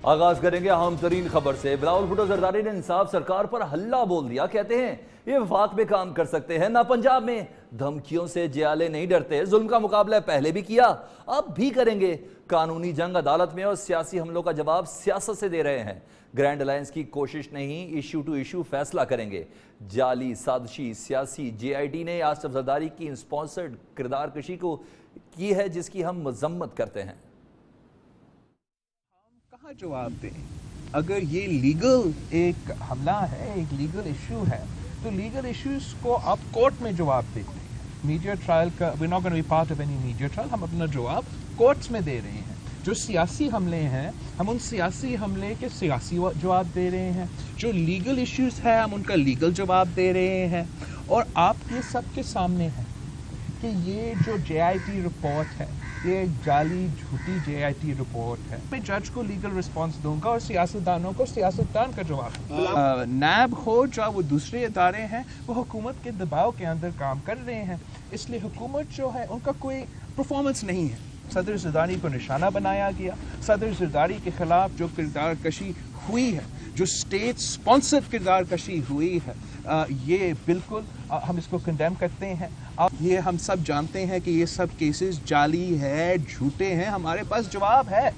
आगाज करेंगे अहम तरीन खबर से। बिलावल भुट्टो जरदारी ने इंसाफ सरकार पर हल्ला बोल दिया। कहते हैं ये वफाक में काम कर सकते हैं ना पंजाब में। धमकियों से जियाले नहीं डरते, जुल्म का मुकाबला पहले भी किया अब भी करेंगे। कानूनी जंग अदालत में और सियासी हमलों का जवाब सियासत से दे रहे हैं। ग्रैंड अलायंस की कोशिश नहीं, इशू टू इशू फैसला करेंगे। जाली साजिशी सियासी JIT ने आसिफ जरदारी की स्पॉन्सर्ड किरदार कशी को की है, जिसकी हम मजम्मत करते हैं। कहाँ जवाब दें? अगर ये लीगल एक हमला है, एक लीगल इशू है, तो लीगल इश्यूज को आप कोर्ट में जवाब देते हैं। मीडिया ट्रायल का we not going to be part of any media trial, हम अपना जवाब कोर्ट्स में दे रहे हैं। जो सियासी हमले हैं, हम उन सियासी हमले के सियासी जवाब दे रहे हैं। जो लीगल इश्यूज है, हम उनका लीगल जवाब दे रहे हैं। और आपके सबके सामने है कि ये जो JIT रिपोर्ट है, ये जाली झूठी JIT रिपोर्ट है। मैं जज को लीगल रिस्पांस दूंगा और सियासतदानों को सियासतदान का जवाब। नैब हो या वो दूसरे इदारे हैं, वो हुकूमत के दबाव के अंदर काम कर रहे हैं, इसलिए हुकूमत जो है उनका कोई परफॉर्मेंस नहीं है। सदर जरदारी को निशाना बनाया गया। सदर जरदारी के खिलाफ जो किरदार कशी हुई है, जो स्टेट स्पॉन्सर्ड किरदार कशी हुई है, ये बिल्कुल हम इसको कंडेम करते हैं। अब ये हम सब जानते हैं कि ये सब केसेस जाली है, झूठे हैं। हमारे पास जवाब है।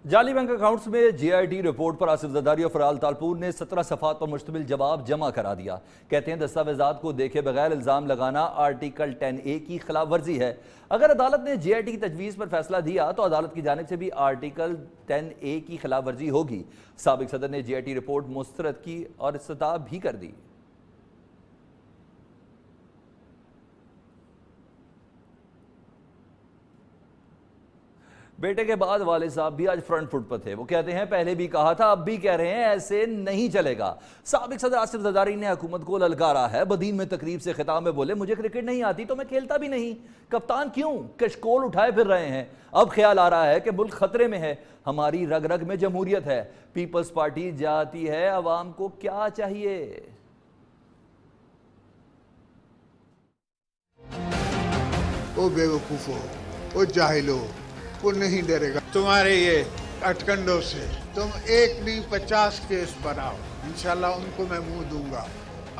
जाली बैंक अकाउंट्स में JIT रिपोर्ट पर आसिफ जरदारी और फराल तालपुर ने 17 सफ़ात पर मुश्तमिल जवाब जमा करा दिया। कहते हैं दस्तावेजात को देखे बगैर इल्ज़ाम लगाना आर्टिकल 10A की खिलाफ वर्जी है। अगर अदालत ने JIT की तजवीज़ पर फैसला दिया तो अदालत की जानिब से भी आर्टिकल 10A की खिलाफ वर्जी होगी। साबिक सदर ने JIT रिपोर्ट मुस्तरद की और इस्तिताब भी कर दी। बेटे के बाद वाले साहब भी आज फ्रंट फुट पर थे। वो कहते हैं पहले भी कहा था, अब भी कह रहे हैं, ऐसे नहीं चलेगा। साबिक सदर आसिफ जरदारी ने हुकूमत को ललकारा है। बदीन में तकरीब से खिताब में बोले, मुझे क्रिकेट नहीं आती तो मैं खेलता भी नहीं। कप्तान क्यों कशकोल उठाए फिर रहे हैं। अब ख्याल आ रहा है कि मुल्क खतरे में है। हमारी रग रग में जमहूरियत है। पीपल्स पार्टी जाती है, अवाम को क्या चाहिए। ओ बेवकूफो, ओ जाहिलो, वो नहीं डरेगा तुम्हारे ये अटकंडों से। तुम एक नहीं 50 केस बनाओ, इंशाल्लाह उनको मैं मुंह दूंगा।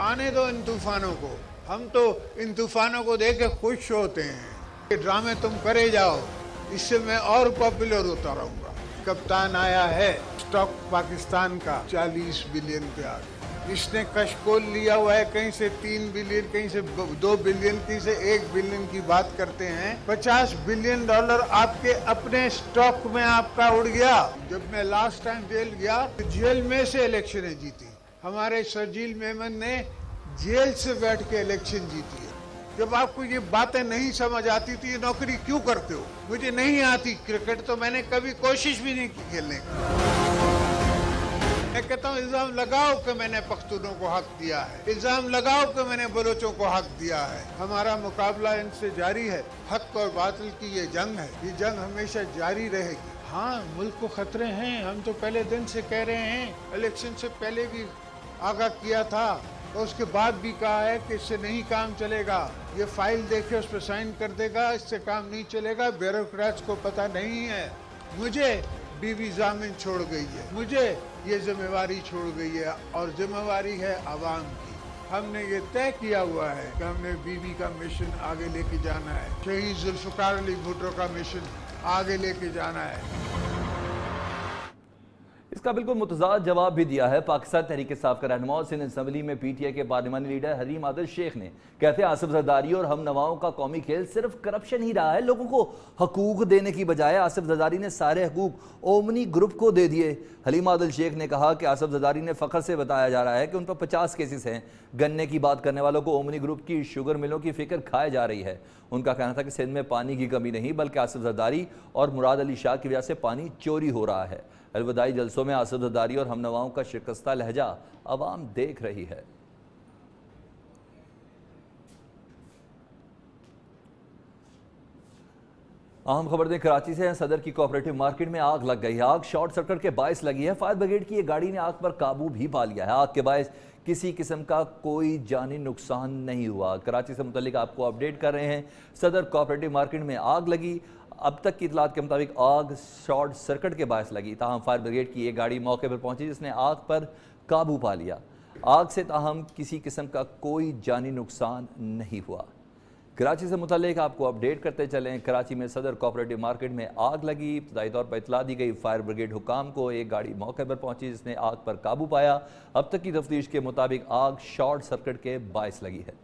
आने दो इन तूफानों को। हम तो इन तूफानों को देख के खुश होते हैं। ये ड्रामे तुम करे जाओ, इससे मैं और पॉपुलर होता रहूंगा। कप्तान आया है, स्टॉक पाकिस्तान का 40 बिलियन पे आ गया। इसने कशकोल लिया हुआ है, कहीं से 3 बिलियन, कहीं से 2 बिलियन, कहीं से 1 बिलियन की बात करते हैं। $50 बिलियन आपके अपने स्टॉक में आपका उड़ गया। जब मैं लास्ट टाइम जेल गया तो जेल में से इलेक्शनें जीती। हमारे शर्जील मेमन ने जेल से बैठ के इलेक्शन जीती है। जब आपको ये बातें नहीं समझ आती थी, ये नौकरी क्यों करते हो? मुझे नहीं आती क्रिकेट, तो मैंने कभी कोशिश भी नहीं की खेलने की। मैं कहता हूँ इल्जाम लगाओ कि मैंने पख्तूनों को हक दिया है, इल्जाम लगाओ कि मैंने बलोचों को हक दिया है। हमारा मुकाबला इनसे जारी है। हक और बातिल की ये जंग है, ये जंग हमेशा जारी रहेगी। हाँ, मुल्क को खतरे हैं, हम तो पहले दिन से कह रहे हैं। इलेक्शन से पहले भी आगाह किया था और उसके बाद भी कहा है कि इससे नहीं काम चलेगा। ये फाइल देखे उस पर साइन कर देगा, इससे काम नहीं चलेगा। ब्यूरोक्रेट्स को पता नहीं है। मुझे बीवी जामिन छोड़ गई है, मुझे ये जिम्मेवारी छोड़ गई है और जिम्मेवारी है आवाम की। हमने ये तय किया हुआ है कि हमने बीवी का मिशन आगे लेके जाना है। शहीद जुल्फकार अली भुट्टो का मिशन आगे लेके जाना है। इसका बिल्कुल मुतजाद जवाब भी दिया है पाकिस्तान तहरीक इंसाफ का रहनुमा और सिंध असम्बली में PTI के पार्लिमानी लीडर हलीम आदिल शेख ने। कहते हैं आसिफ जरदारी और हम नवाओं का कौमी खेल सिर्फ करप्शन ही रहा है। लोगों को हकूक देने की बजाय आसिफ जरदारी ने सारे हकूक ओमनी ग्रुप को दे दिए। हलीम आदिल शेख ने कहा कि आसिफ जरदारी ने फ़ख्र से बताया जा रहा है कि उन पर 50 केसेस हैं। गन्ने की बात करने वालों को ओमनी ग्रुप की शुगर मिलों की फिक्र खाए जा रही है। उनका कहना था कि सिंध में पानी की कमी नहीं, बल्कि आसिफ जरदारी और मुराद अली शाह की वजह से पानी चोरी हो रहा है। अलविदाई जलसों में आसिफ जरदारी और हम नवाओं का शिकस्ता लहजा अवाम देख रही है। अहम खबर दें कराची से। सदर की कोऑपरेटिव मार्केट में आग लग गई है। आग शॉर्ट सर्किट के बायस लगी है। फायर ब्रिगेड की एक गाड़ी ने आग पर काबू भी पा लिया है। आग के बायस किसी किस्म का कोई जानी नुकसान नहीं हुआ। कराची से मुतल्लिक आपको अपडेट कर रहे हैं। सदर कोऑपरेटिव मार्केट में आग लगी। अब तक की इतलात के मुताबिक आग शॉर्ट सर्किट के बायस लगी। ताहम फायर ब्रिगेड की एक गाड़ी मौके पर पहुंची जिसने आग पर काबू पा लिया। आग से ताहम किसी किस्म का कोई जानी नुकसान नहीं हुआ। कराची से मुतल्लिक आपको अपडेट करते चलें। कराची में सदर कोऑपरेटिव मार्केट में आग लगी। इब्तदाई तौर पर इतला दी गई फायर ब्रिगेड हुकाम को। एक गाड़ी मौके पर पहुंची जिसने आग पर काबू पाया। अब तक की तफ्तीश के मुताबिक आग शॉर्ट सर्किट के बायस लगी है।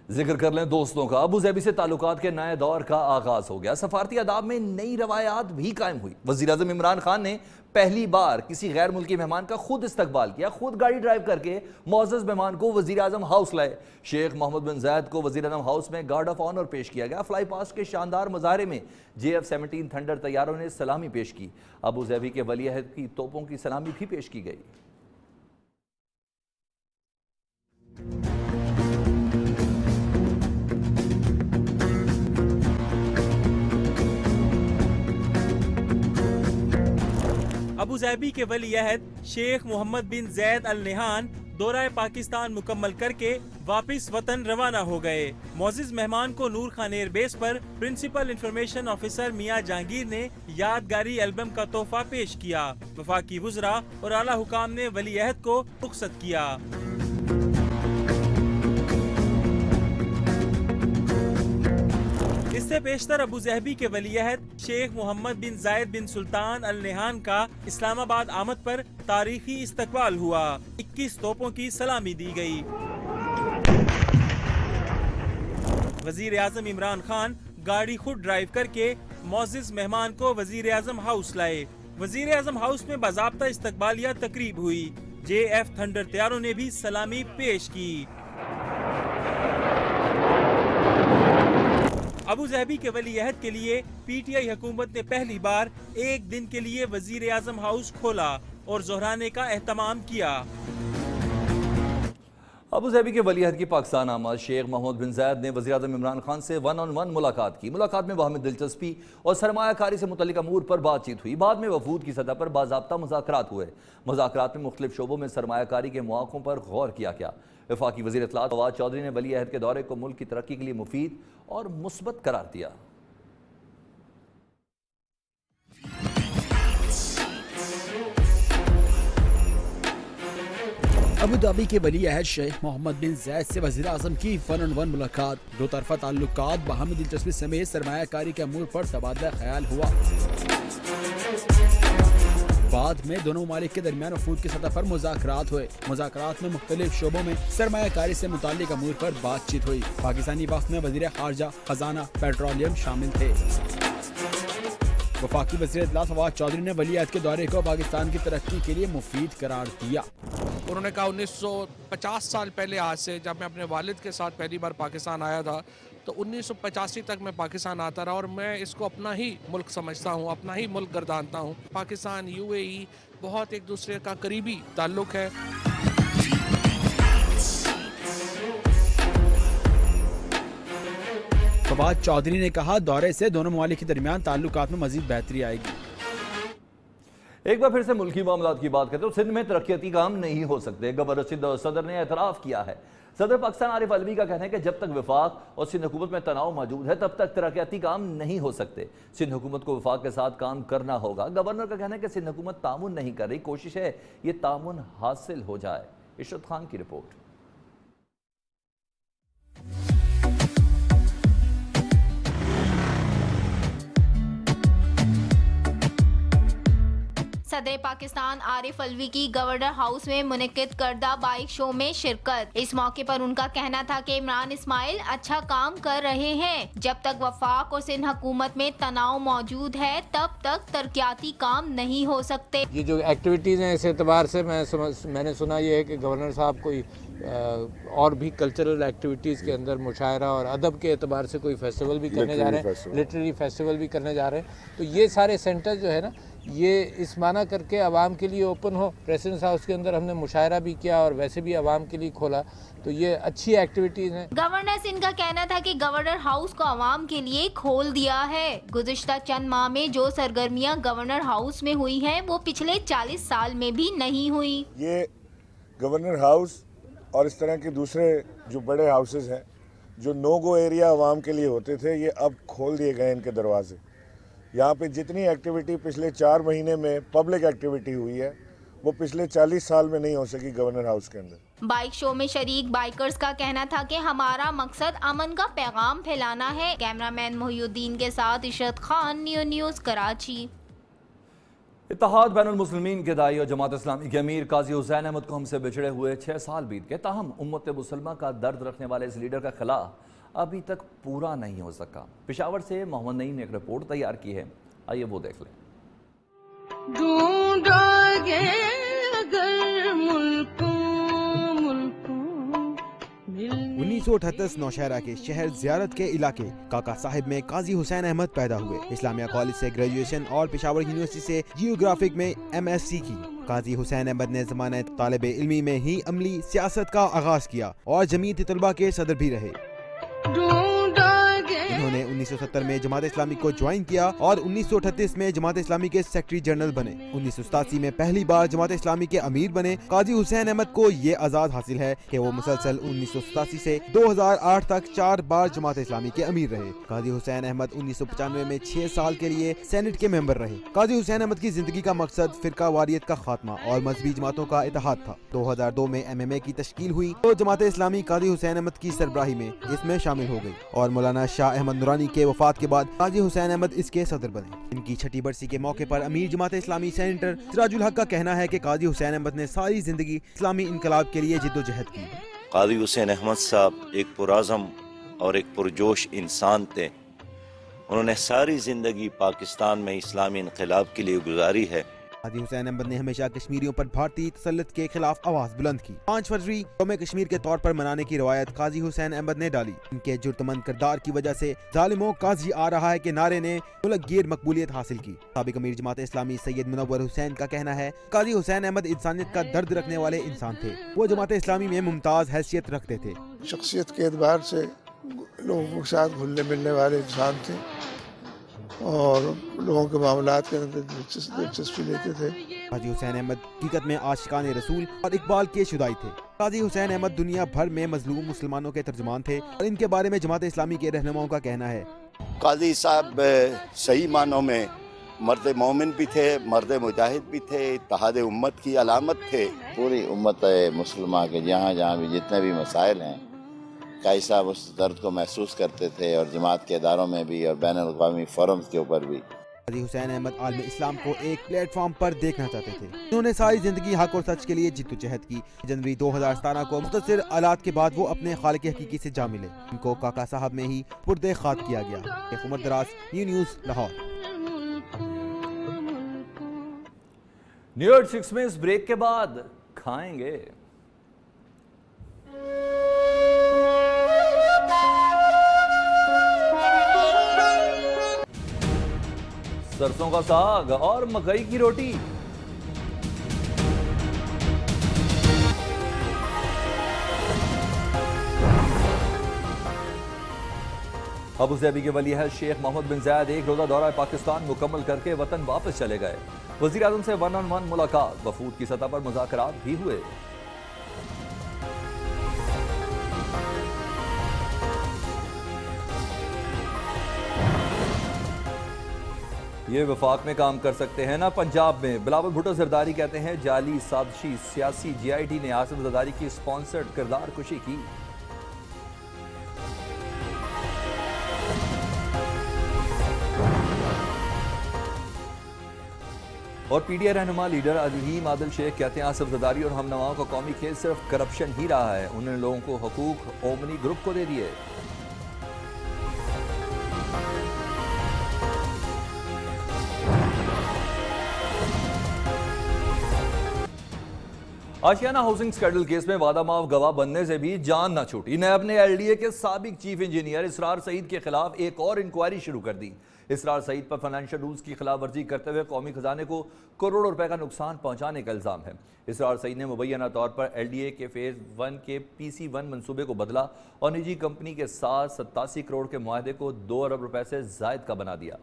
जिक्र कर लें दोस्तों का, अबू ज़ैबी से ताल्लुकात के नए दौर का आगाज हो गया। सफारती आदाब में नई रवायात भी कायम हुई। वज़ीर आज़म इमरान खान ने पहली बार किसी गैर मुल्की मेहमान का खुद इस्तकबाल किया। खुद गाड़ी ड्राइव करके मुअज़्ज़ज़ मेहमान को वज़ीर आज़म हाउस लाए। शेख मोहम्मद बिन ज़ायद को वज़ीर आज़म हाउस में गार्ड ऑफ ऑनर पेश किया गया। फ्लाई पास्ट के शानदार मुजाहरे में JF-17 थंडर तैयारों ने सलामी पेश की। अबू ज़ैबी के वली अहद की तोपों की सलामी भी पेश की गई। अबू ज़ैबी के वली अहद शेख मोहम्मद बिन ज़ैद अल नहान दौरा पाकिस्तान मुकम्मल करके वापस वतन रवाना हो गए। मोअज़्ज़ज़ मेहमान को नूर खान एयरबेस पर प्रिंसिपल इंफॉर्मेशन ऑफिसर मियां जहांगीर ने यादगारी एल्बम का तोहफा पेश किया। वफाकी वुज़रा और आला हुकाम ने वली अहद को रुखसत किया। इससे पेशतर अबू ज़ैबी के वली अहद शेख मोहम्मद बिन ज़ायद बिन सुल्तान अल नहान का इस्लामाबाद आमद पर तारीखी इस्तकबाल हुआ। 21 तोपों की सलामी दी गई। वज़ीर आज़म इमरान खान गाड़ी खुद ड्राइव करके मुअज़्ज़ज़ मेहमान को वज़ीर आज़म हाउस लाए। वज़ीर आज़म हाउस में बाज़ाब्ता इस्तकबालिया तकरीब हुई। JF थंडर तैयारों ने भी सलामी पेश की। अबू ज़ैबी के वली अहद के लिए PTI हुकूमत ने पहली बार एक दिन के लिए वज़ीर आज़म हाउस खोला और ज़ोहराने का एहतमाम किया। अबू ज़ैबी के वली अहद की पाकिस्तान आमद शेख मोहम्मद बिन ज़ायद ने वज़ीर आज़म इमरान खान से 1-on-1 मुलाकात की। मुलाकात में बाहमी दिलचस्पी और सरमायाकारी से मुतल्लिक अमूर पर बातचीत हुई। बाद में वफूद की सतह पर बाज़ाब्ता मुज़ाकरात हुए। मुज़ाकरात में मुख्तलिफ शोबों में सरमायाकारी के मौक़ों पर गौर किया गया। वफाकी वज़ीर इत्तलात फवाद चौधरी ने वली अहद के दौरे को मुल्क की तरक्की के लिए मुफीद और मुस्बत करार दिया। अबू धाबी के वली अहद शेख मोहम्मद बिन ज़ैद से वज़ीर आज़म की 1-on-1 मुलाकात। दो तरफा ताल्लुकात बाहमी दिलचस्पी समेत सरमायाकारी के अमूर पर तबादला ख्याल हुआ। बाद में दोनों ममालिक के दरमियान वफूद की सतह पर मुज़ाकरात हुए। मुज़ाकरात में मुख्तलिफ शोबों में सरमायाकारी से मुताल्लिक अमूर पर बातचीत हुई। पाकिस्तानी वफ़द में वज़ीर ख़ारजा, खजाना, पेट्रोलियम शामिल थे। वफाकी वज़ीर इत्तलात फवाद चौधरी ने वली अहद के दौरे को पाकिस्तान की तरक्की के लिए मुफीद करार दिया। उन्होंने कहा 1950 साल पहले आज से जब मैं अपने वालिद के साथ पहली बार पाकिस्तान आया था तो 1985 तक मैं पाकिस्तान आता रहा और मैं इसको अपना ही मुल्क समझता हूँ, अपना ही मुल्क गर्दानता हूँ। पाकिस्तान UAE बहुत एक दूसरे का करीबी ताल्लुक़ है। फवाद चौधरी ने कहा दौरे से दोनों ममालिक के दरमियान ताल्लुकात में मजीद बेहतरी आएगी। एक बार फिर से मुल्की मामलात की बात करते हैं तो सिंध में तरक्याती काम नहीं हो सकते। गवर्नर सिंध और सदर ने एतराफ़ किया है। सदर पाकिस्तान आरिफ अलवी का कहना है कि जब तक वफाक और सिंध हुकूमत में तनाव मौजूद है तब तक तरक्याती काम नहीं हो सकते। सिंध हुकूमत को वफाक के साथ काम करना होगा। गवर्नर का कहना है कि सिंध हुकूमत तामुन नहीं कर रही, कोशिश है ये तामुन हासिल हो जाए। इशरत खान की रिपोर्ट। सदर पाकिस्तान आरिफ अलवी की गवर्नर हाउस में मुनक्किद करदा बाइक शो में शिरकत। इस मौके पर उनका कहना था कि इमरान इस्माइल अच्छा काम कर रहे हैं। जब तक वफाक और सिंध हुकूमत में तनाव मौजूद है तब तक तरक्याती काम नहीं हो सकते। ये जो एक्टिविटीज़ हैं इस एतबार से मैंने सुना ये है कि गवर्नर साहब कोई और भी कल्चरल एक्टिविटीज़ के अंदर मुशायरा और अदब के एतबार से कोई फेस्टिवल भी करने जा रहे हैं, लिटरेरी फेस्टिवल भी करने जा रहे हैं। तो ये सारे सेंटर जो है ना ये इस माना करके आवाम के लिए ओपन हो। प्रेसिडेंट हाउस के अंदर हमने मुशायरा भी किया और वैसे भी आवाम के लिए खोला, तो ये अच्छी एक्टिविटीज़ हैं। गवर्नर सिंह का कहना था कि गवर्नर हाउस को आवाम के लिए खोल दिया है। गुज़िश्ता चंद माह में जो सरगर्मियां गवर्नर हाउस में हुई हैं वो पिछले 40 साल में भी नहीं हुई। ये गवर्नर हाउस और इस तरह के दूसरे जो बड़े हाउसेस हैं जो नो गो एरिया आवाम के लिए होते थे, ये अब खोल दिए गए इनके दरवाजे। यहाँ पे जितनी एक्टिविटी पिछले 4 महीने में पब्लिक एक्टिविटी हुई है वो पिछले 40 साल में नहीं हो सकी गवर्नर हाउस के अंदर। बाइक शो में शरीक बाइकर्स का कहना था कि हमारा मकसद अमन का पैगाम फैलाना है। कैमरामैन मोहिउद्दीन के साथ इशरत खान, न्यूज़ कराची। इत्तेहाद बैनुल मुस्लिमीन के दाई और जमात इस्लामी के अमीर काजी हुसैन अहमद को हमसे बिछड़े हुए 6 साल बीत गए, ताहम उम्मत मुसलमा का दर्द रखने वाले इस लीडर का खिला अभी तक पूरा नहीं हो सका। पेशावर से मोहम्मद नईम ने एक रिपोर्ट तैयार की है, आइए वो देख लें। ढूंढोगे अगर 1938 नौशहरा के शहर ज़ियारत के इलाके काका साहिब में काजी हुसैन अहमद पैदा हुए। इस्लामिया कॉलेज से ग्रेजुएशन और पेशावर यूनिवर्सिटी से जियोग्राफिक में MSc की। काजी हुसैन अहमद ने ज़माने तालिब इल्मी में ही अमली सियासत का आगाज किया और जमीयत तलबा के सदर भी रहे। उन्होंने 1970 में जमात इस्लामी को ज्वाइन किया और 1938 में जमात इस्लामी के सेक्रेटरी जनरल बने। 1987 में पहली बार जमात इस्लामी के अमीर बने। काजी हुसैन अहमद को ये आजाद हासिल है कि वो मुसलसल 1987 से 2008 तक 4 बार जमात इस्लामी के अमीर रहे। काजी हुसैन अहमद 1995 में 6 साल के लिए सेनेट के मेंबर रहे। काजी हुसैन अहमद की जिंदगी का मकसद फिरका वारियत का खात्मा और मजहबी जमातों का इत्तेहाद था। 2002 में MMA की तश्कील हुई तो जमात इस्लामी काजी हुसैन अहमद की सरबराही में इसमें शामिल हो गई और मौलाना शाह अहमद नूरानी के वफात के बाद काजी हुसैन अहमद इसके सदर बने। इनकी छठी बरसी के मौके पर अमीर जमात इस्लामी सेनेटर सिराजुल हक का कहना है कि काजी हुसैन अहमद ने सारी जिंदगी इस्लामी इनकलाब के लिए जिद्दोजहद की। काजी हुसैन अहमद साहब एक पुराज़म और एक पुरजोश इंसान थे। उन्होंने सारी जिंदगी पाकिस्तान में इस्लामी इनकलाब के लिए गुजारी है। काजी हुसैन अहमद ने हमेशा कश्मीरियों पर भारतीय तसल्लुत के खिलाफ आवाज बुलंद की। 5 फरवरी यौम कश्मीर के तौर पर मनाने की रवायत काजी हुसैन अहमद ने डाली। इनके जुर्तमंद किरदार की वजह से जालिमों काजी आ रहा है कि नारे ने मुल्क गिर मकबूलियत हासिल की। साबिक अमीर जमात इस्लामी सैयद मुनव्वर हुसैन का कहना है काजी हुसैन अहमद इंसानियत का दर्द रखने वाले इंसान थे। वो जमात इस्लामी में मुमताज हैसियत रखते थे। शख्सियत के एतबार से लोगों के साथ घुलने मिलने वाले इंसान थे और लोगों के मामलात के अंदर दिलचस्पी लेते थे। काजी हुसैन अहमद हकीकत में आशिकान रसूल और इकबाल के शुदाई थे। काजी हुसैन अहमद दुनिया भर में मजलूम मुसलमानों के तर्जुमान थे और इनके बारे में जमात इस्लामी के रहनुमाओं का कहना है काजी साहब सही मानों में मर्द मोमिन भी थे, मर्द मुजाहिद भी थे, इत्तेहाद उम्मत की अलामत थे। पूरी उम्मत मुसलमान के जहाँ जहाँ भी जितने भी मसाइल हैं काजी साहब उस दर्द को महसूस करते थे और जमात के इदारों में भी और बैनुल-अक़वामी फोरम्स के ऊपर भी। काजी हुसैन अहमद आलम इस्लाम को एक प्लेटफॉर्म पर देखना चाहते थे। उन्होंने सारी जिंदगी हक और सच के लिए जिद्दोजहद की। जनवरी 2017 को मुख्तसर आलात के बाद वो अपने खालिक हकीकी से जा मिले। इनको काका साहब में ही पुर्दे खात किया गया। उमर दराज, न्यूज़ लाहौर। न्यूयॉर्क 6 में इस ब्रेक के बाद खाएंगे। सरसों का साग और मकई की रोटी। अबू धाबी के वली अहद शेख मोहम्मद बिन ज़ायद एक रोजा दौरा पाकिस्तान मुकम्मल करके वतन वापस चले गए। वज़ीर आज़म से 1-on-1 मुलाकात, वफूद की सतह पर मुज़ाकरात भी हुए। ये वफाक में काम कर सकते हैं ना पंजाब में। बिलावल भुट्टो जरदारी कहते हैं जाली साजिशी सियासी GIT ने आसिफ जरदारी की स्पॉन्सर्ड किरदार कुशी की। और PDI रहनुमा लीडर अलीम आदिल शेख कहते हैं आसिफ जरदारी और हमनवाओं का कौमी खेल सिर्फ करप्शन ही रहा है। उन्होंने लोगों को हकूक ओमनी ग्रुप को दे दिए। आशियाना हाउसिंग स्कैंडल केस में वादा माफ गवाह बनने से भी जान न छूटी। नैब ने LDA के साबिक चीफ इंजीनियर इसरार सईद के खिलाफ एक और इंक्वायरी शुरू कर दी। इसरार सईद पर फाइनेंशियल रूल्स की खिलाफ वर्जी करते हुए कौमी खजाने को करोड़ों रुपए का नुकसान पहुंचाने का इल्जाम है। इसरार सईद ने मुबैना तौर पर LDA के फेज 1 के PC1 मंसूबे को बदला और निजी कंपनी के साथ 87 करोड़ के मुआहदे को 2 अरब रुपए से जायद का बना दिया।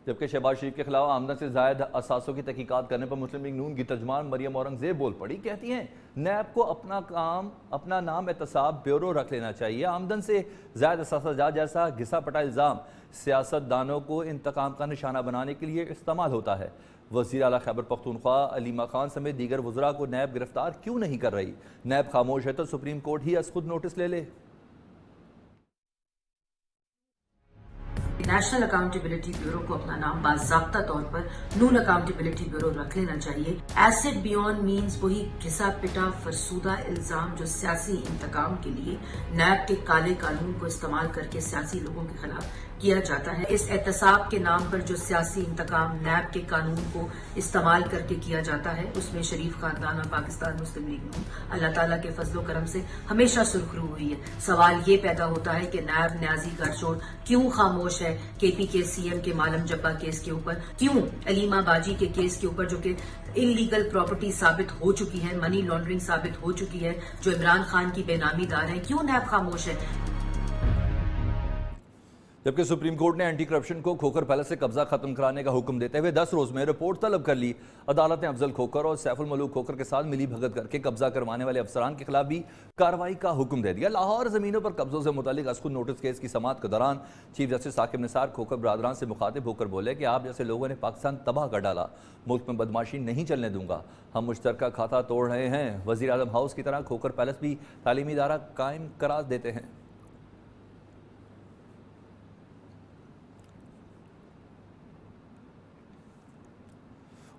जबकि शहबाज शरीफ के खिलाफ आमदन से जायद असासों की तहकीकात करने पर मुस्लिम लीग नून की तर्जमान मरियम औरंगजेब बोल पड़ी। कहती हैं नैब को अपना नाम एहतसाब ब्यूरो रख लेना चाहिए। आमदन से जायद असासा जैसा घिसा पटा इल्ज़ाम सियासतदानों को इंतकाम का निशाना बनाने के लिए इस्तेमाल होता है। वज़ीर आला खैबर पख्तूनख्वा अलीमा खान समेत दीगर वज़रा को नैब गिरफ्तार क्यों नहीं कर रही? नैब खामोश है तो सुप्रीम कोर्ट ही खुद नोटिस ले ले। नेशनल अकाउंटेबिलिटी ब्यूरो को अपना नाम बाज़ाब्ता तौर पर नून अकाउंटेबिलिटी ब्यूरो रख लेना चाहिए। एसिड बियॉन्ड मीन्स वही घिसा पिटा फरसूदा इल्जाम जो सियासी इंतकाम के लिए नैब के काले कानून को इस्तेमाल करके सियासी लोगों के खिलाफ किया जाता है। इस एहतसाब के नाम पर जो सियासी इंतकाम नैब के कानून को इस्तेमाल करके किया जाता है उसमें शरीफ खानदान और पाकिस्तान मुस्लिम लीग नून अल्लाह ताला के फजलो करम से हमेशा सुरखरू हुई है। सवाल ये पैदा होता है कि नैब न्याजी गठजोड़ क्यों खामोश है केपी के सीएम के मालम जब्बा केस के ऊपर, क्यों अलीमा बाजी के केस के ऊपर जो कि इलीगल प्रॉपर्टी साबित हो चुकी है, मनी लॉन्ड्रिंग साबित हो चुकी है, जो इमरान खान की बेनामीदार है, क्यों नैब खामोश है? जबकि सुप्रीम कोर्ट ने एंटी करप्शन को खोखर पैलेस से कब्जा खत्म कराने का हुक्म देते हुए 10 रोज में रिपोर्ट तलब कर ली। अदालत ने अफजल खोखर और सैफुल मलूक खोखर के साथ मिली भगत करके कब्जा करवाने वाले अफसरान के खिलाफ भी कार्रवाई का हुक्म दे दिया। लाहौर जमीनों पर कब्जों से मुतालिक असखुद नोटिस केस की समाअत के दौरान चीफ जस्टिस साकिब निसार खोखर बरादरान से मुखातिब होकर बोले कि आप जैसे लोगों ने पाकिस्तान तबाह कर डाला, मुल्क में बदमाशी नहीं चलने दूंगा, हम मुश्तरका खाता तोड़ रहे हैं। वजीर आजम हाउस की तरह खोखर पैलेस भी तालीमी इदारा कायम करार देते हैं।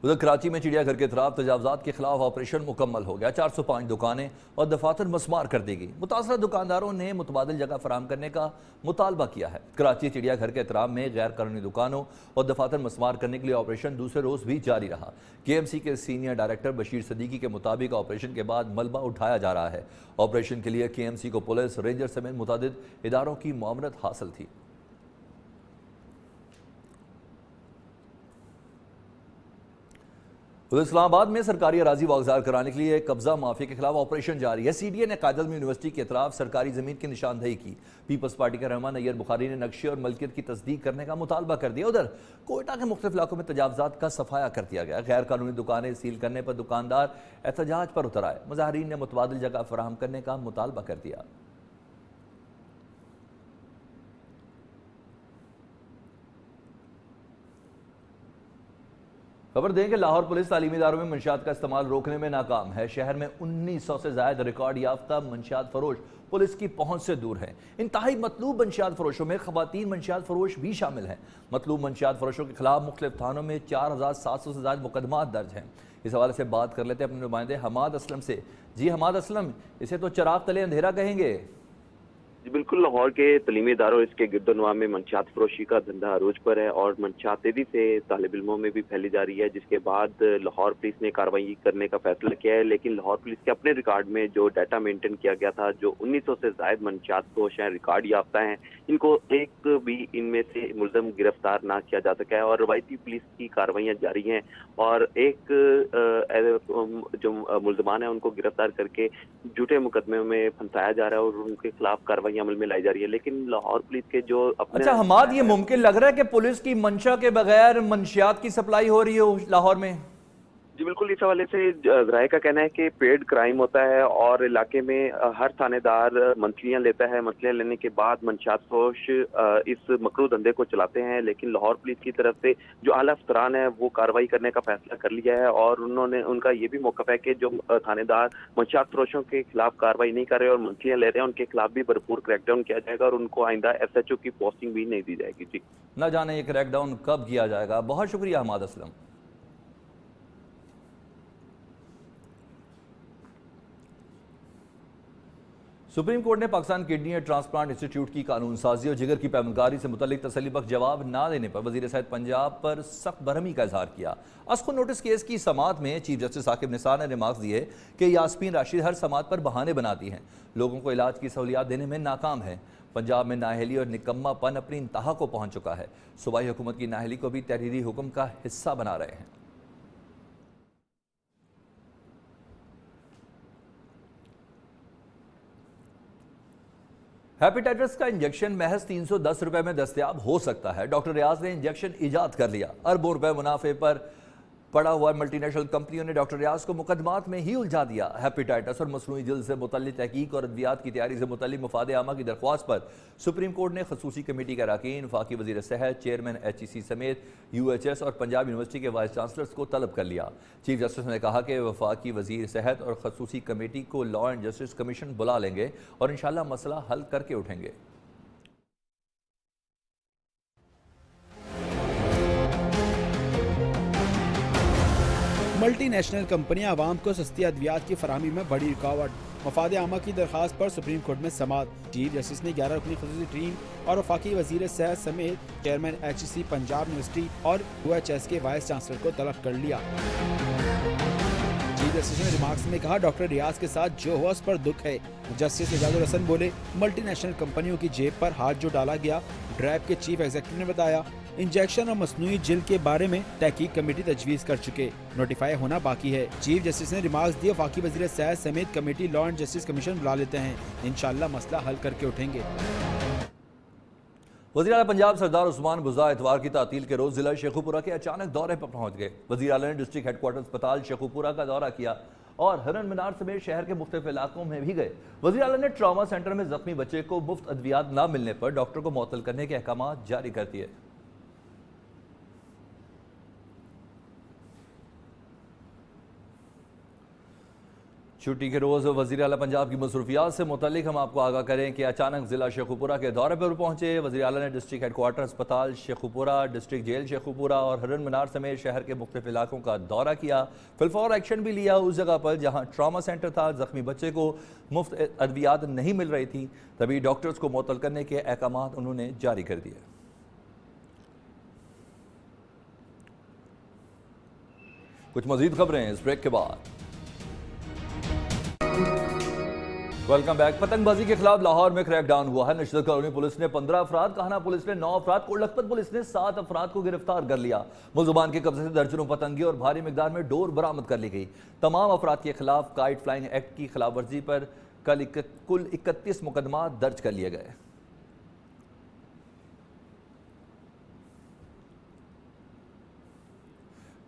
उधर कराची में चिड़ियाघर के खिलाफ तजावजात के खिलाफ ऑपरेशन मुकम्मल हो गया। 405 दुकानें और दफातर मस्मार कर दी गई। मुतासरा दुकानदारों ने मुतबादिल जगह फराम करने का मुतालबा किया है। कराची चिड़ियाघर के एहतराम में गैर कानूनी दुकानों और दफातर मस्मार करने के लिए ऑपरेशन दूसरे रोज भी जारी रहा। KMC के सीनियर डायरेक्टर बशीर सदीकी के मुताबिक ऑपरेशन के बाद मलबा उठाया जा रहा है। ऑपरेशन के लिए KMC को पुलिस, रेंजर समेत मुतादिद इदारों की मुआवनत हासिल थी। इस्लामाबाद में सरकारी अराजी वागजार कराने के लिए कब्जा माफिया के खिलाफ ऑपरेशन जारी है। CDA ने कायद आज़म यूनिवर्सिटी के अतराफ सरकारी जमीन की निशानदेही की। पीपल्स पार्टी के रहमान नैयर बुखारी ने नक्शे और मलकियत की तस्दीक करने का मुतालबा कर दिया। उधर कोयटा के मुख्तलिफ इलाकों में तजावजात का सफाया कर दिया गया। गैर कानूनी दुकानें सील करने पर दुकानदार एहतजाज पर उतर आए। मुजाहरीन ने मुतबादिल जगह फराहम करने का मुतालबा कर दिया। खबर दें कि लाहौर पुलिस तालीमी इदारों में मंशियात का इस्तेमाल रोकने में नाकाम है। शहर में 1900 से ज्यादा रिकॉर्ड याफ्ता मंशियात फरोश पुलिस की पहुंच से दूर है। इंतहाई मतलूब मंशियात फरोशों में खवातीन मंशियात फरोश भी शामिल हैं। मतलूब मंशियात फरोशों के खिलाफ मुख्तलिफ थानों में 4700 से ज्यादा मुकदमात दर्ज हैं। इस हवाले से बात कर लेते हैं अपने नुमाइंदे हमाद असलम से। जी हमाद असलम, इसे तो चिराग तले अंधेरा कहेंगे। जी बिल्कुल, लाहौर के तलीमी इदारों इसके गिरदोनवा में मंशियात फरोशी का धंधा अरूज पर है और मंशियात तेजी से तालिब इल्मों में भी फैली जा रही है, जिसके बाद लाहौर पुलिस ने कार्रवाई करने का फैसला किया है। लेकिन लाहौर पुलिस के अपने रिकॉर्ड में जो डाटा मेंटेन किया गया था, जो 1900 से ज्यादा मंशियात फरोश हैं, रिकॉर्ड याफ्ता हैं, इनको एक भी इनमें से मुलजम गिरफ्तार ना किया जा सका है और रवायती पुलिस की कार्रवाइयाँ जारी हैं और एक जो मुलजमान है उनको गिरफ्तार करके झूठे मुकदमे में फंसाया जा रहा है और उनके खिलाफ कार्रवाई अमल में लाई जा रही है। लेकिन लाहौर पुलिस के जो अपने अच्छा हमाद, ये मुमकिन लग रहा है कि पुलिस की मंशा के बगैर मंशियात की सप्लाई हो रही हो लाहौर में? जी बिल्कुल, इस हवाले से जराये का कहना है कि पेड क्राइम होता है और इलाके में हर थानेदार मंथलियाँ लेता है। मंथलियाँ लेने के बाद मंशियात फरोश इस मकरू धंधे को चलाते हैं। लेकिन लाहौर पुलिस की तरफ से जो आला अफसरान है वो कार्रवाई करने का फैसला कर लिया है और उनका ये भी मौक़िफ़ है कि जो थानेदार मंशियात फरोशों के खिलाफ कार्रवाई नहीं कर रहे और मंथलियाँ ले रहे हैं उनके खिलाफ भी भरपूर क्रैकडाउन किया जाएगा और उनको आइंदा SHO की पोस्टिंग भी नहीं दी जाएगी। जी न जाने ये क्रैकडाउन कब किया जाएगा। बहुत शुक्रिया हमाद असलम। सुप्रीम कोर्ट ने Pakistan kidney and transplant institute की कानून साजी और जिगर की पैमनकारी से मुतल्लिक तसल्लीबख्श जवाब ना देने पर वजीर सेहत पंजाब पर सख्त बरहमी का इजहार किया। असखुद नोटिस केस की समाअत में चीफ जस्टिस साकिब निसार ने रिमार्क्स दिए कि यास्मीन राशिद हर समाअत पर बहाने बनाती हैं, लोगों को इलाज की सहूलियात देने में नाकाम है। पंजाब में नाअहली और निकम्मापन अपनी इंतहा को पहुंच चुका है। सूबाई हुकूमत की नाअहली को भी तहरीरी हुक्म का हिस्सा बना रहे हैं। हेपेटाइटिस का इंजेक्शन महज 310 रुपए में दस्तयाब हो सकता है। डॉक्टर रियाज ने इंजेक्शन इजाद कर लिया। अरबों रुपए मुनाफे पर पड़ा हुआ मल्टीनेशनल कंपनियों ने डॉक्टर रियाज को मुकदमात में ही उलझा दिया। हेपेटाइटिस और मसनूई जल्द से मुतल्लिक तहकीक और अद्वियात की तैयारी से मुतल्लिक मफाद आमा की दरख्वास्त पर सुप्रीम कोर्ट ने खसूसी कमेटी के अरकान, वफाकी वज़ीर सेहत, चेयरमैन HEC समेत UHS और पंजाब यूनिवर्सिटी के वाइस चांसलर्स को तलब कर लिया। चीफ जस्टिस ने कहा कि वफाकी वज़ीर सेहत और खसूसी कमेटी को लॉ एंड जस्टिस कमीशन बुला लेंगे और इंशाअल्लाह मसला हल करके उठेंगे। मल्टीनेशनल कंपनियां आवाम को सस्ती अद्वियात की फराहमी में बड़ी रुकावट। मफाद आमा की दरखास्त पर सुप्रीम कोर्ट में समाअत। चीफ जस्टिस ने 11 रुकनी खसूसी टीम और वफाकी वज़ीर सेहत समेत चेयरमैन HEC पंजाब यूनिवर्सिटी और UHS के वाइस चांसलर को तलब कर लिया। चीफ जस्टिस ने रिमार्क्स में कहा, डॉक्टर रियाज के साथ जो हुआ उस पर दुख है। जस्टिस एजाजुल हसन बोले, मल्टीनेशनल कंपनियों की जेब पर हाथ जो डाला गया। ड्रैब के चीफ एग्जीक्यूटिव ने बताया, इंजेक्शन और मसनूई जिल के बारे में तहकीक कमेटी तजवीज़ कर चुके, नोटिफाई होना बाकी है। चीफ जस्टिस ने रिमार्क्स दिए, वफाकी वज़ीर सेहत समेत committee law and justice commission बुला लेते हैं, इंशाअल्लाह मसला हल करके उठेंगे। वज़ीर आला पंजाब सरदार उस्मान बुज़ा इतवार की तातील के रोज़ जिला शेखुपुरा के अचानक दौरे पर पहुंच गए। वज़ीर आला ने डिस्ट्रिक्ट हेडक्वार्टर अस्पताल शेखुपुरा का दौरा किया और हरन मीनार समेत शहर के मुख्तलिफ इलाकों में भी गए। वज़ीर आला ने ट्रामा सेंटर में जख्मी बच्चे को मुफ्त अद्वियात न मिलने पर डॉक्टर को मुअत्तल करने के अहकाम जारी कर दिए। छुट्टी के रोज़ वज़ीर आला पंजाब की मसरूफियात से मुतल्लिक हम आपको आगाह करें कि अचानक ज़िला शेखुपुरा के दौरे पर पहुंचे। वज़ीर आला ने डिस्ट्रिक्ट हेडक्वार्टर अस्पताल शेखुपुरा, डिस्ट्रिक्ट जेल शेखुपुरा और हरन मीनार समेत शहर के मुख्तलिफ इलाकों का दौरा किया। फिलफौर एक्शन भी लिया उस जगह पर जहाँ ट्रामा सेंटर था। जख्मी बच्चे को मुफ्त अद्वियात नहीं मिल रही थी, तभी डॉक्टर्स को मुअत्तल करने के अहकाम उन्होंने जारी कर दिए। कुछ मज़ीद खबरें इस ब्रेक के बाद। Welcome back. पतंगबाजी के खिलाफ लाहौर में क्रैकडाउन हुआ है। नशरत कॉलोनी पुलिस ने 15 अफराद, काहना पुलिस ने 9 अफराद, कोटलखपत पुलिस ने 7 अफराद को गिरफ्तार कर लिया। मुलजमान के कब्जे से दर्जनों पतंगे और भारी मिकदार में डोर बरामद कर ली गई। तमाम अफराद के खिलाफ काइट फ्लाइंग एक्ट की खिलाफ वर्जी पर कुल 31 मुकदमा दर्ज कर लिए गए।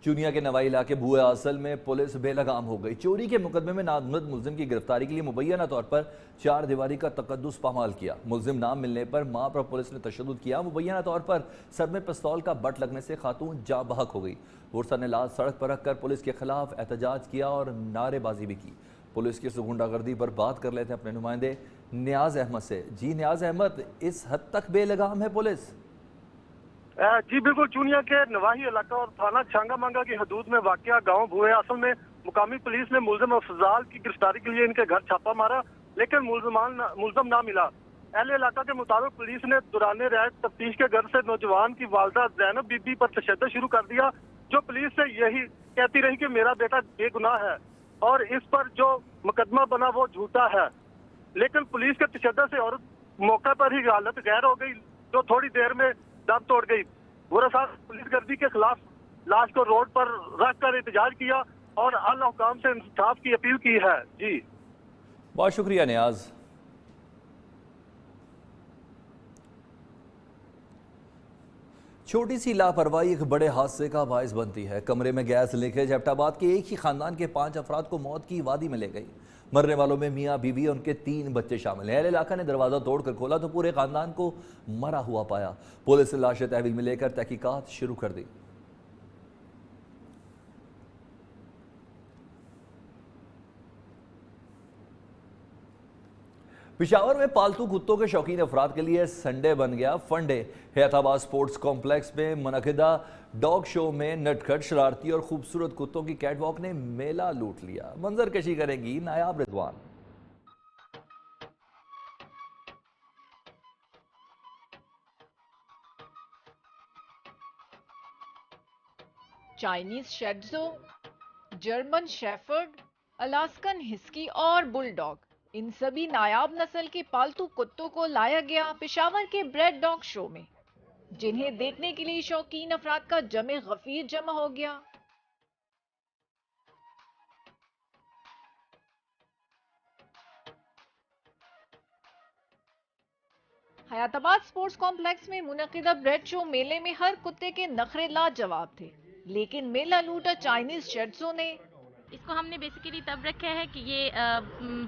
चुनिया के नवाई इलाके भुए आसल में पुलिस बेलगाम हो गई। चोरी के मुकदमे में नामजद मुलजिम की गिरफ्तारी के लिए मुबैना तौर पर 4 दीवारी का तकद्दुस पामाल किया। मुलजिम नाम मिलने पर मां पर पुलिस ने तशद्दुद किया। मुबैना तौर पर सर में पिस्तौल का बट लगने से खातून जाँ बहक हो गई। गुरसा ने लाश सड़क पर रखकर पुलिस के खिलाफ एहतजाज किया और नारेबाजी भी की। पुलिस की गुंडागर्दी पर बात कर लेते हैं अपने नुमाइंदे नियाज अहमद से। जी नियाज अहमद, इस हद तक बेलगाम है पुलिस? जी बिल्कुल, चूनिया के नवाही इलाका और थाना छांगा मांगा की हदूद में वाक़या गांव भुए असल में मुकामी पुलिस ने मुलजिम अफजाल की गिरफ्तारी के लिए इनके घर छापा मारा, लेकिन मुलजिम ना मिला। अहले इलाका के मुताबिक पुलिस ने दौरान रियायत तफ्तीश के घर से नौजवान की वालदा ज़ैनब बीबी पर तशद्दुद शुरू कर दिया, जो पुलिस से यही कहती रही कि मेरा बेटा बेगुनाह है और इस पर जो मुकदमा बना वो झूठा है। लेकिन पुलिस के तशद्दुद से औरत मौके पर ही हालत गैर हो गई, जो थोड़ी देर में दम तोड़ गई। बुरा साहब पुलिस गर्दी के खिलाफ लाश को रोड पर रखकर एहतजाज किया और आला हुकाम से इंसाफ की अपील की है। जी बहुत शुक्रिया नियाज। छोटी सी लापरवाही एक बड़े हादसे का बायस बनती है। कमरे में गैस लीकेज, एबटाबाद के एक ही खानदान के 5 अफराद को मौत की वादी में ले गई। मरने वालों में मियाँ बीवी और उनके 3 बच्चे शामिल हैं। अहले इलाका ने दरवाजा तोड़कर खोला तो पूरे खानदान को मरा हुआ पाया। पुलिस ने लाशें तहवील में लेकर तहकीकात शुरू कर दी। पिशावर में पालतू कुत्तों के शौकीन अफराद के लिए संडे बन गया फंडे। हैदराबाद स्पोर्ट्स कॉम्प्लेक्स में मुनक़िदा डॉग शो में नटखट, शरारती और खूबसूरत कुत्तों की कैटवॉक ने मेला लूट लिया। मंजर कशी करेंगी नायाब रिजवान। Chinese shih tzu, German shepherd, Alaskan husky और बुलडॉग, इन सभी नायाब नस्ल के पालतू कुत्तों को लाया गया पेशावर के ब्रेड डॉग शो में, जिन्हें देखने के लिए शौकीन अफराद का जमे गफीर जमा हो गया। हयाताबाद स्पोर्ट्स कॉम्प्लेक्स में मुनक़िदा ब्रेड शो मेले में हर कुत्ते के नखरे लाजवाब थे, लेकिन मेला लूटा चाइनीज शेड्सों ने। इसको हमने बेसिकली तब रखा है कि ये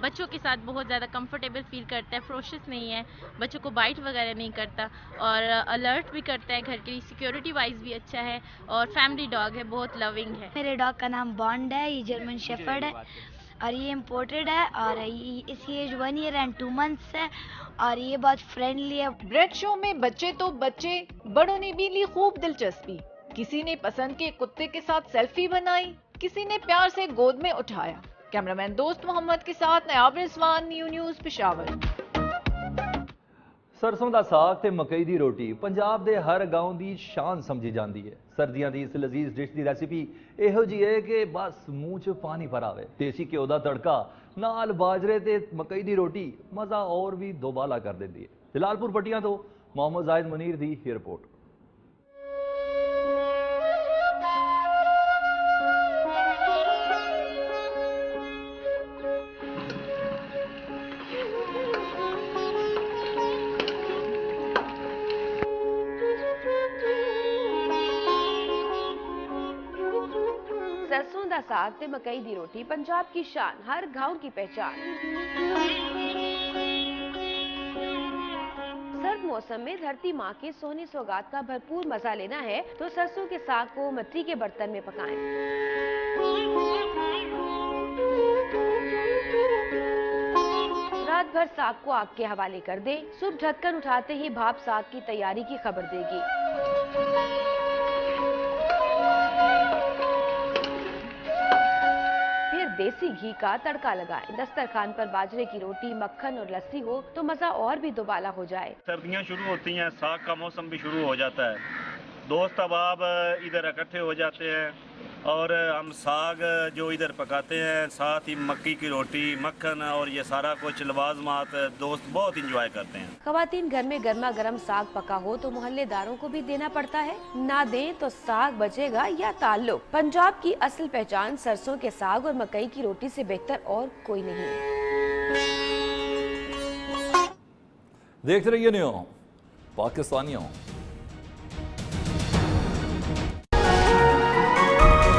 बच्चों के साथ बहुत ज़्यादा कंफर्टेबल फील करता है, फ्रोशियस नहीं है, बच्चों को बाइट वगैरह नहीं करता और अलर्ट भी करता है, घर के लिए सिक्योरिटी वाइज भी अच्छा है और फैमिली डॉग है, बहुत लविंग है। मेरे डॉग का नाम बॉन्ड है, ये जर्मन शेफर्ड है और ये इम्पोर्टेड है और इसकी एज 1 ईयर एंड 2 मंथ्स है और ये बहुत फ्रेंडली है। ब्रेड शो में बच्चे तो बच्चे, बड़ों ने भी ली खूब दिलचस्पी। किसी ने पसंद के कुत्ते के साथ सेल्फी बनाई, किसी ने प्यार से गोद में उठाया। कैमरामैन दोस्त मोहम्मद के साथ नयाब रिजवान, न्यूज़ पेशावर। सरसों ਦਾ ਸਾਗ ਤੇ ਮਕਈ ਦੀ ਰੋਟੀ ਪੰਜਾਬ ਦੇ ਹਰ ਗਾਉਂ ਦੀ ਸ਼ਾਨ ਸਮਝੀ ਜਾਂਦੀ ਹੈ। ਸਰਦੀਆਂ ਦੀ ਇਸ ਲਜ਼ੀਜ਼ ਡਿਸ਼ ਦੀ ਰੈਸਿਪੀ ਇਹੋ ਜਿਹੀ ਹੈ ਕਿ ਬਸ ਮੂੰਹ 'ਚ ਪਾਣੀ ਭਰ ਆਵੇ। ਦੇਸੀ ਘਿਓ ਦਾ ਤੜਕਾ ਨਾਲ ਬਾਜਰੇ ਤੇ ਮਕਈ ਦੀ ਰੋਟੀ ਮਜ਼ਾ ਹੋਰ ਵੀ ਦੋਬਾਲਾ ਕਰ ਦਿੰਦੀ ਹੈ। ਜਲਾਲਪੁਰ ਪੱਟੀਆਂ ਤੋਂ ਮੁਹੰਮਦ ਜ਼ਾਹਿਦ ਮੁਨੀਰ ਦੀ ਇਹ ਰਿਪੋर्ट। सरसों दा साग ते मकई दी रोटी पंजाब की शान, हर गांव की पहचान। सर्द मौसम में धरती माँ के सोने सौगात का भरपूर मजा लेना है तो सरसों के साग को मिट्टी के बर्तन में पकाएं। रात भर साग को आग के हवाले कर दें। सुबह ढक्कन उठाते ही भाप साग की तैयारी की खबर देगी। देसी घी का तड़का लगाएं। दस्तरखान पर बाजरे की रोटी, मक्खन और लस्सी हो तो मजा और भी दोबाला हो जाए। सर्दियां शुरू होती हैं, साग का मौसम भी शुरू हो जाता है, दोस्त अहबाब इधर इकट्ठे हो जाते हैं और हम साग जो इधर पकाते हैं, साथ ही मक्की की रोटी, मक्खन और ये सारा कुछ लवाजमात दोस्त बहुत इंजॉय करते हैं। खवातीन घर में गर्मा गर्म साग पका हो तो मोहल्लेदारों को भी देना पड़ता है, ना दें तो साग बचेगा या ताल्लुक। पंजाब की असल पहचान सरसों के साग और मकई की रोटी से बेहतर और कोई नहीं। देखते रहिए न्यूज़ पाकिस्तानियों।